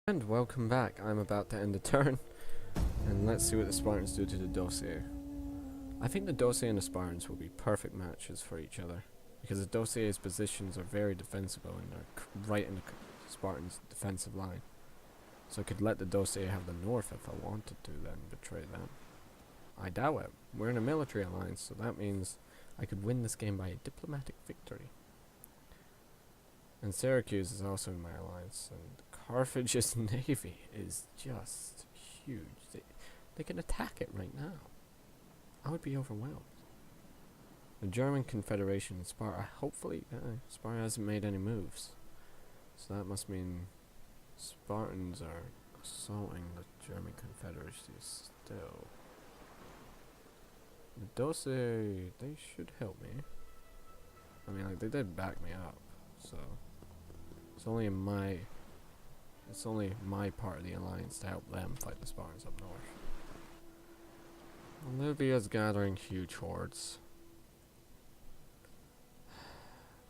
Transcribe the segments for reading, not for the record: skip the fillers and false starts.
And welcome back. I'm about to end the turn, and let's see what the Spartans do to the dossier. I think the dossier and the Spartans will be perfect matches for each other, because the dossier's positions are very defensible and they're right in the Spartans' defensive line. So I could let the dossier have the north if I wanted to, then betray them. I doubt it. We're in a military alliance, so that means I could win this game by a diplomatic victory. And Syracuse is also in my alliance, and Carthage's navy is just huge. They can attack it right now. I would be overwhelmed. The German Confederation in Sparta, hopefully, Sparta hasn't made any moves. So that must mean Spartans are assaulting the German Confederacy still. The dossier, they should help me. I mean, like, they did back me up, so it's only my part of the alliance to help them fight the Spartans up north. Libya's gathering huge hordes.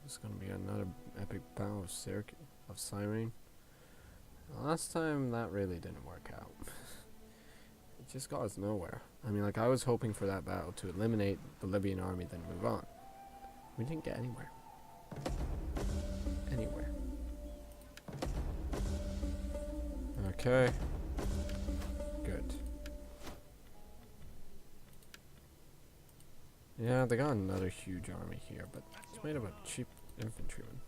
It's gonna be another epic battle of Cyrene. Last time that really didn't work out. It just got us nowhere. I mean, like, I was hoping for that battle to eliminate the Libyan army, then move on. We didn't get anywhere. Okay. Good. Yeah, they got another huge army here, but it's made up of cheap infantrymen.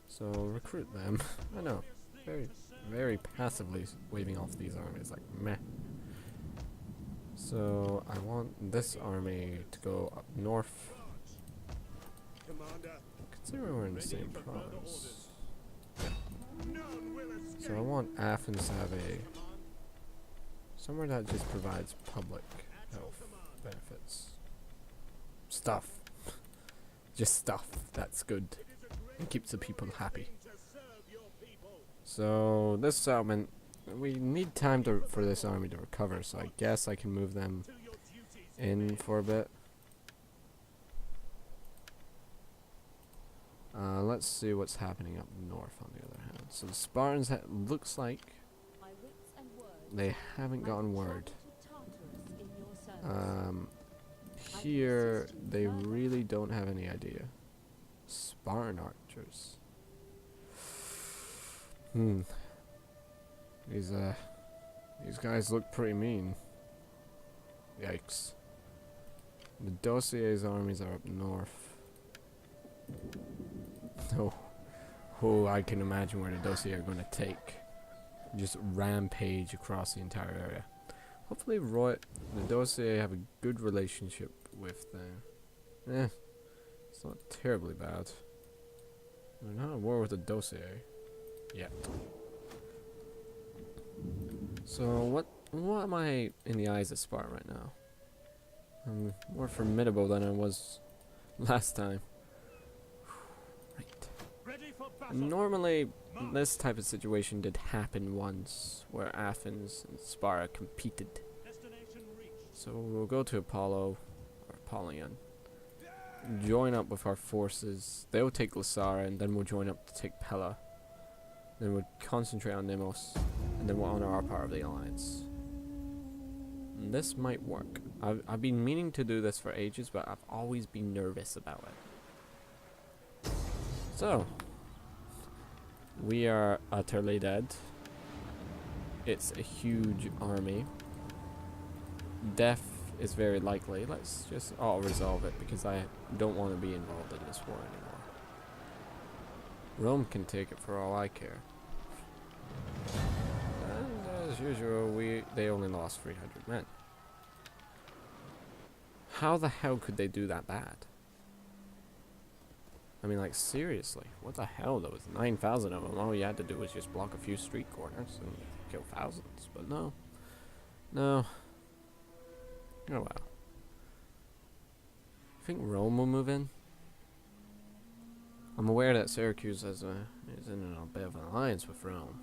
So recruit them. I know. Very passively waving off these armies, like meh. So I want this army to go up north. Considering we're in the same province. So I want Athens to have somewhere that just provides public health benefits. Stuff. Just stuff that's good and keeps the people happy. So this settlement, we need time for this army to recover, so I guess I can move them in for a bit. Let's see what's happening up north on the other hand. So the Spartans looks like they haven't gotten word. Here they really don't have any idea. Spartan archers. These guys look pretty mean. Yikes. The dossier's armies are up north. Oh, I can imagine where the dossier are going to take. Just rampage across the entire area. Hopefully the dossier have a good relationship with them. It's not terribly bad. They're not at war with the dossier yet. So what am I in the eyes of Sparta right now? I'm more formidable than I was last time. Normally, this type of situation did happen once, where Athens and Sparta competed. So we'll go to Apollo, or Apollyon, join up with our forces. They'll take Lasara, and then we'll join up to take Pella. Then we'll concentrate on Nemos, and then we'll honor our part of the alliance. And this might work. I've been meaning to do this for ages, but I've always been nervous about it. So, we are utterly dead. It's a huge army. Death is very likely. Let's just auto-resolve it because I don't want to be involved in this war anymore. Rome can take it for all I care. And as usual, they only lost 300 men. How the hell could they do that bad? I mean, like, seriously, what the hell? There was 9,000 of them. All you had to do was just block a few street corners and kill thousands. But no. Oh well. I think Rome will move in. I'm aware that Syracuse is in a bit of an alliance with Rome.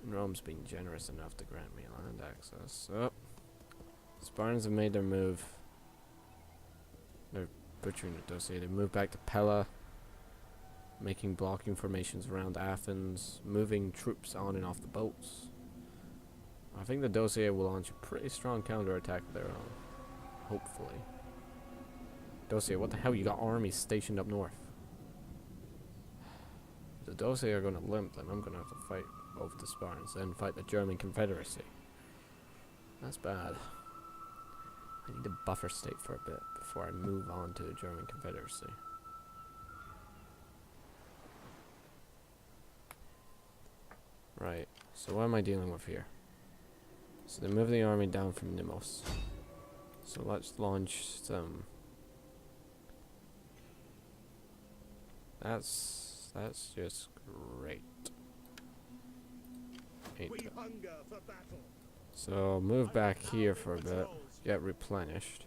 And Rome's been generous enough to grant me land access. So, Spartans have made their move. They're butchering the dossier. They move back to Pella. making blocking formations around Athens, moving troops on and off the boats. I think the Dossier will launch a pretty strong counterattack of their own. Hopefully. Dossier, what the hell? You got armies stationed up north. If the Dossier are going to limp, then I'm going to have to fight both the Spartans, then fight the German Confederacy. That's bad. I need a buffer state for a bit before I move on to the German Confederacy. Right, so what am I dealing with here? So they move the army down from Nimos. So let's launch some... That's just great. So move back here for a bit, get replenished.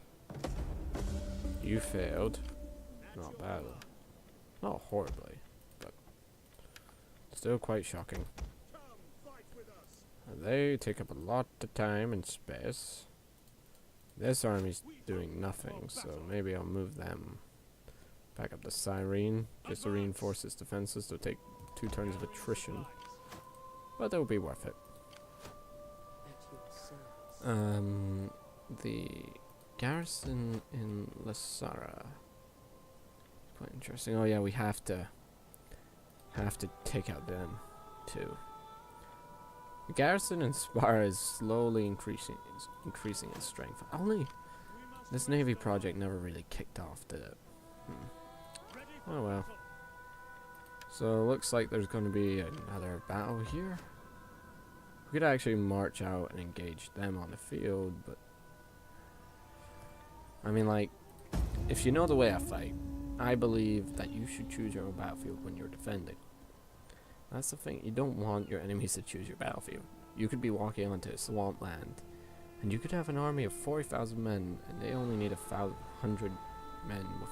You failed. Not badly. Not horribly, but still quite shocking. They take up a lot of time and space. This army's doing nothing, so maybe I'll move them back up to Cyrene, just to reinforce its defenses. They'll take 2 turns of attrition, but they'll be worth it. The garrison in Lasara. Quite interesting. Oh yeah, we have to take out them too. The garrison in Spara is slowly increasing in strength. Only this navy project never really kicked off, did it? Oh well. So looks like there's going to be another battle here. We could actually march out and engage them on the field, but I mean, like, if you know the way I fight, I believe that you should choose your own battlefield when you're defending. That's the thing, you don't want your enemies to choose your battlefield. You could be walking onto swamp land, and you could have an army of 40,000 men, and they only need 100 men with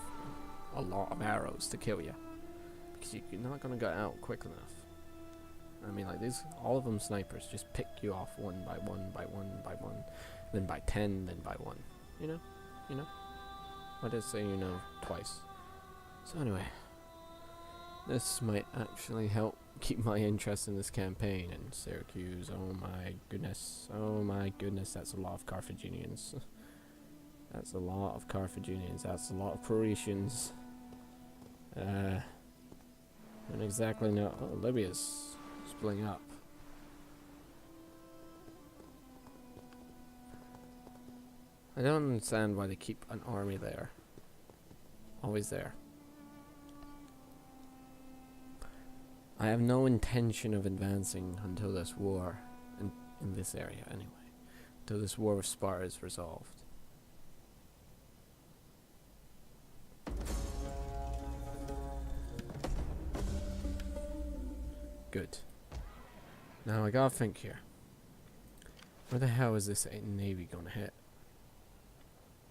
a lot of arrows to kill you. Because you're not going to get out quick enough. I mean, like, these, all of them snipers just pick you off one by one, by one, by one, then by 10, then by 1. You know? You know? I did say you know twice. So anyway, this might actually help keep my interest in this campaign in Syracuse. Oh my goodness, that's a lot of Carthaginians. That's a lot of Carthaginians, that's a lot of Parisians. I don't exactly know. Oh, Libya's splitting up. I don't understand why they keep an army there. Always there. I have no intention of advancing until this war, in this area anyway, until this war with Sparta is resolved. Good. Now I gotta think here. Where the hell is this navy gonna hit?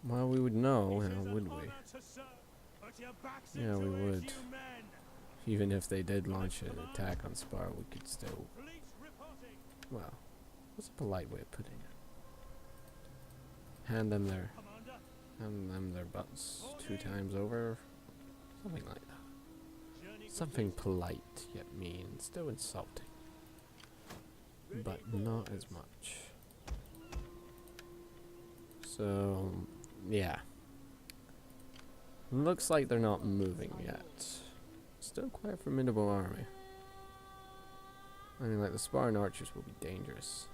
Well, we would know, wouldn't we? Yeah, we would. Even if they did launch an attack on Sparta, we could still... Well, what's a polite way of putting it? Hand them their butts 2 times over. Something like that. Something polite, yet mean, still insulting. But not as much. So, yeah. Looks like they're not moving yet. Still quite a formidable army. I mean, like, the Spartan archers will be dangerous.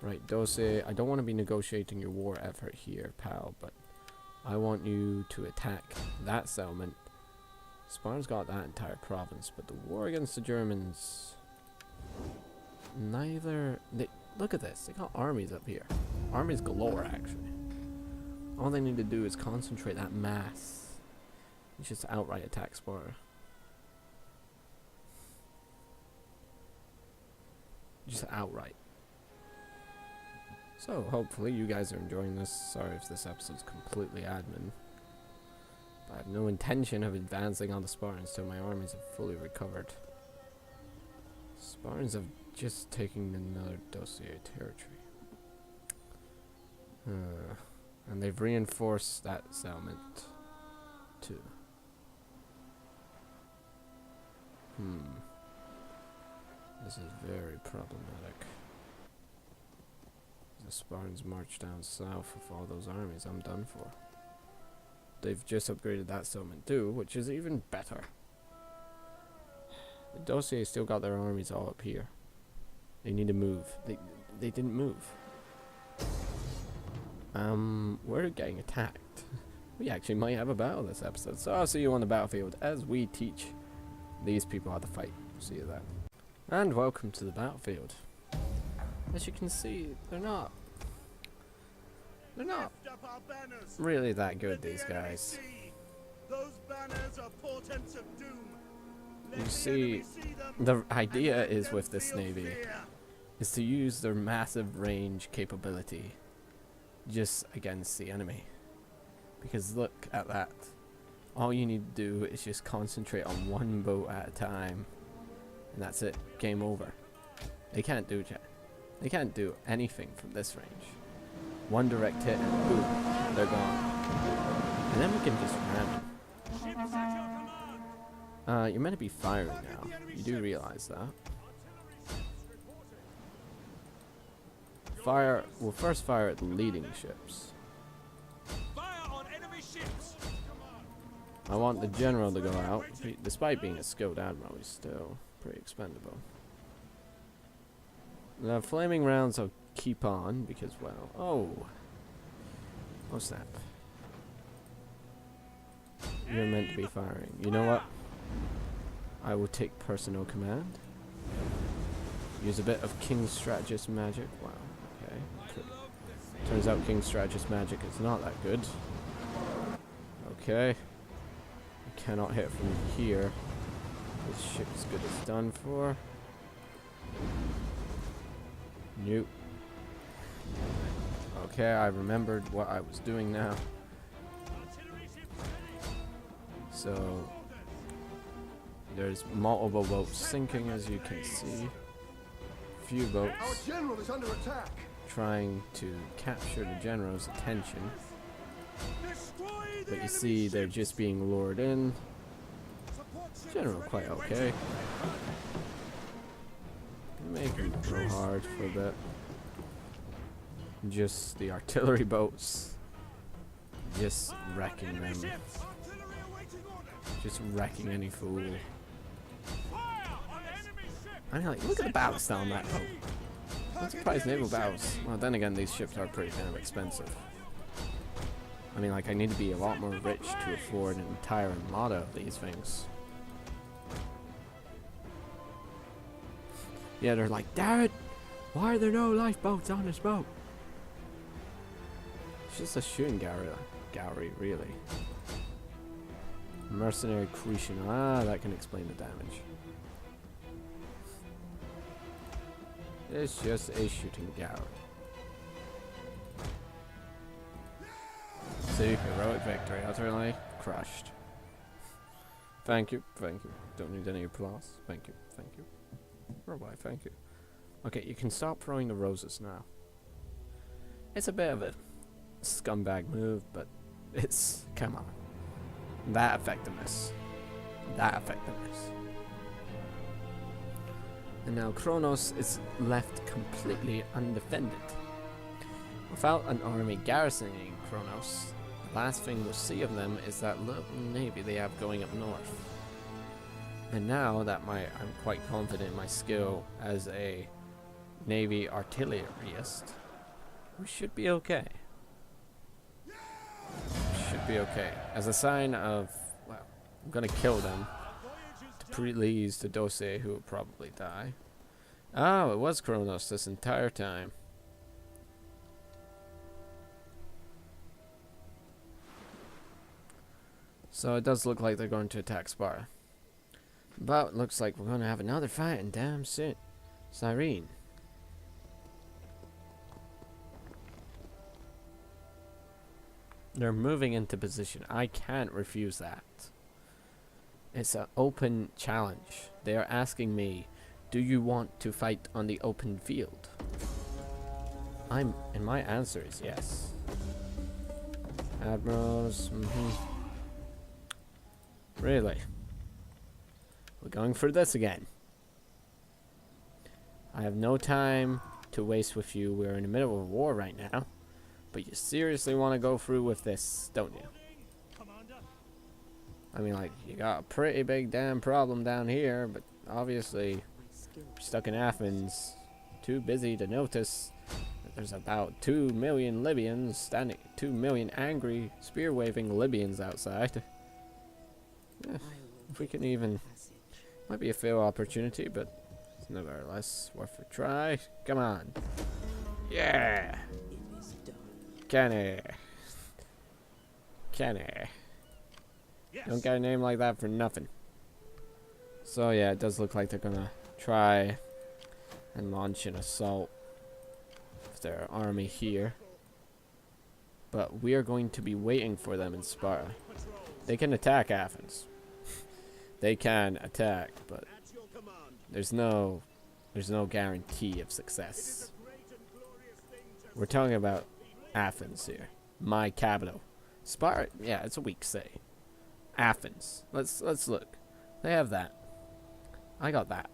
Right, Dose, I don't want to be negotiating your war effort here, pal, but I want you to attack that settlement. Sparta's got that entire province, but the war against the Germans... Look at this, they got armies up here. Armies galore, actually. All they need to do is concentrate that mass. It's just outright attack Sparta. Just outright. So, hopefully you guys are enjoying this. Sorry if this episode's completely admin. But I have no intention of advancing on the Spartans till my armies have fully recovered. Spartans have just taken another Dossier territory. And they've reinforced that settlement too. This is very problematic. The Spartans march down south with all those armies. I'm done for. They've just upgraded that settlement too, which is even better. The Dossier still got their armies all up here. They need to move. They didn't move. We're getting attacked. We actually might have a battle this episode. So I'll see you on the battlefield as we teach these people how to fight. See you then. And welcome to the battlefield. As you can see, they're not really that good, these guys. Those banners are portents of doom. You see, the idea is with this navy is to use their massive range capability just against the enemy. Because look at that. All you need to do is just concentrate on one boat at a time. And that's it. Game over. They can't do that. They can't do anything from this range. One direct hit and boom, they're gone. And then we can just ram them. You're meant to be firing now. You do realize that. Fire. We'll first fire at the leading ships. I want the general to go out. Despite being a skilled admiral, he's still pretty expendable. The flaming rounds I'll keep on because, well, oh snap. You're meant to be firing. You know what? I will take personal command. Use a bit of King's Strategist magic. Wow, okay. Turns out King's Strategist magic is not that good. Okay. I cannot hit from here. This ship is good as done for. Nope. Okay, I remembered what I was doing now. So there's multiple boats sinking, as you can see. Few boats Our general is under attack. trying to capture the general's attention. But you see, they're just being lured in. General quite okay. Make him go hard for a bit. Just the artillery boats. Just wrecking them. Just wrecking any fool. I mean, like, look at the ballast on that boat. I'm surprised naval battles. Well, then again, these ships are pretty damn expensive. I mean, like, I need to be a lot more rich to afford an entire armada of these things. Yeah, they're like, Dad, why are there no lifeboats on this boat? It's just a shooting gallery, really. Mercenary Cretan. Ah, that can explain the damage. It's just a shooting gallery. See, heroic victory, utterly crushed. Thank you, thank you. Don't need any applause. Thank you, thank you. Or why, thank you. Okay, you can stop throwing the roses now. It's a bit of a scumbag move, but it's, come on. That effectiveness. That effectiveness. And now Kronos is left completely undefended. Without an army garrisoning Kronos, the last thing we'll see of them is that little navy they have going up north. And now that I'm quite confident in my skill as a navy artillerist, we should be okay. Should be okay. As a sign of, well, I'm gonna kill them to please the Dossier, who will probably die. Oh, it was Kronos this entire time. So it does look like they're going to attack Sparta. But it looks like we're going to have another fight and damn soon. Cyrene. They're moving into position. I can't refuse that. It's an open challenge. They are asking me, do you want to fight on the open field? And my answer is yes. Admirals, Really? We're going for this again. I have no time to waste with you. We're in the middle of a war right now. But you seriously want to go through with this, don't you? I mean, like, you got a pretty big damn problem down here, but obviously, stuck in Athens, too busy to notice that there's about 2 million Libyans standing, 2 million angry, spear-waving Libyans outside. If we can even, might be a fail opportunity, but it's nevertheless worth a try. Come on. Yeah! Kenny. Kenny. Yes. Don't get a name like that for nothing. So yeah, it does look like they're gonna try and launch an assault with their army here. But we are going to be waiting for them in Sparta. They can attack Athens. They can attack, but At your command. there's no guarantee of success. We're talking about Athens here. My capital. Sparta, yeah, it's a weak city. Athens. Let's look. They have that. I got that.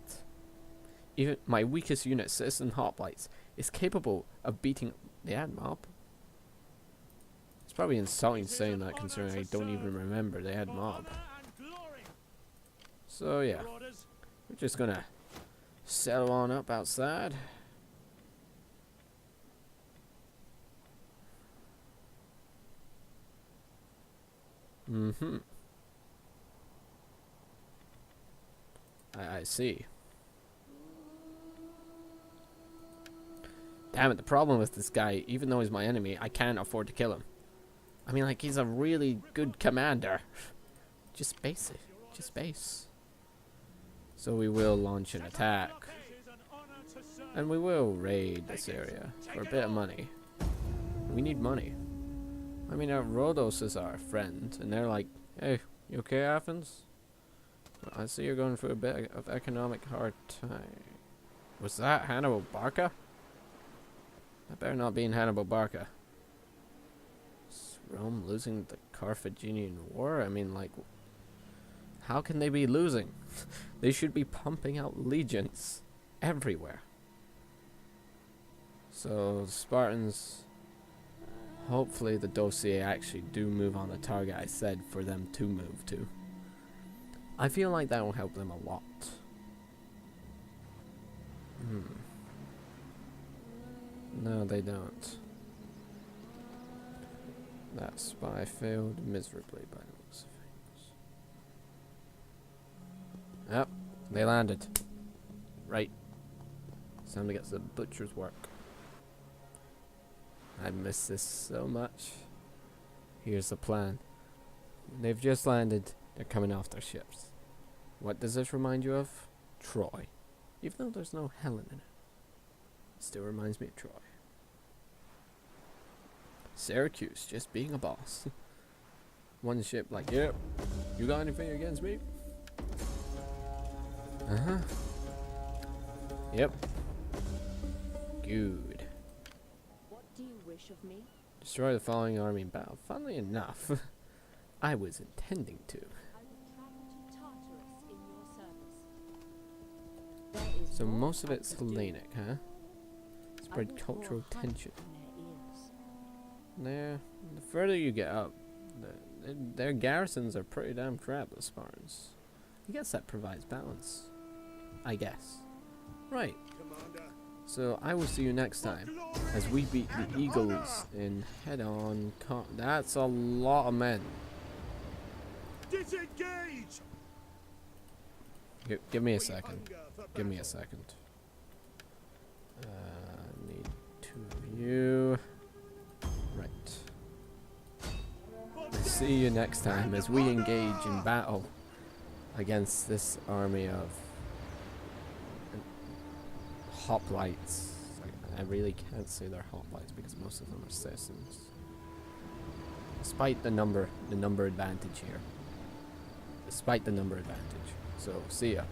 Even my weakest unit, Citizen Hoplites, is capable of beating the mob. It's probably insulting saying that considering I don't even remember they had mob. So yeah, we're just gonna settle on up outside. I see. Damn it, the problem with this guy, even though he's my enemy, I can't afford to kill him. I mean, like, he's a really good commander. Just base it. Just base. So we will launch an attack. And we will raid this area for a bit of money. We need money. I mean, Rhodos is our friend, and they're like, hey, you okay, Athens? I see you're going through a bit of economic hard time. Was that Hannibal Barca? That better not be in Hannibal Barca. Is Rome losing the Carthaginian War? I mean, like, how can they be losing? They should be pumping out legions everywhere. So, Spartans, hopefully the dossier actually do move on the target I said for them to move to. I feel like that will help them a lot. No, they don't. That spy failed miserably by the looks of things. Yep, they landed. Right. It's time to get to the butcher's work. I miss this so much. Here's the plan. They've just landed. They're coming off their ships. What does this remind you of? Troy. Even though there's no Helen in it. It still reminds me of Troy. Syracuse, just being a boss. One ship like, yep, you got anything against me? Uh-huh. Yep. Good. What do you wish of me? Destroy the following army in battle. Funnily enough, I was intending to. I will travel to Tartarus in your service. There is So more most of it's fight to do. Hellenic, huh? I Spread will cultural pour honey tension. in their ears. Nah, the further you get up, their garrisons are pretty damn crap, the Spartans. I guess that provides balance. I guess. Right. Commander. So I will see you next time as we beat the Eagles in head-on. That's a lot of men. Disengage. Give me a We second. hunger for Give me a battle. second. Need 2 of you. Right. See you next time as we engage in battle against this army of hoplites. I really can't say they're hoplites because most of them are citizens. Despite the number advantage here. Despite the number advantage. So, see ya.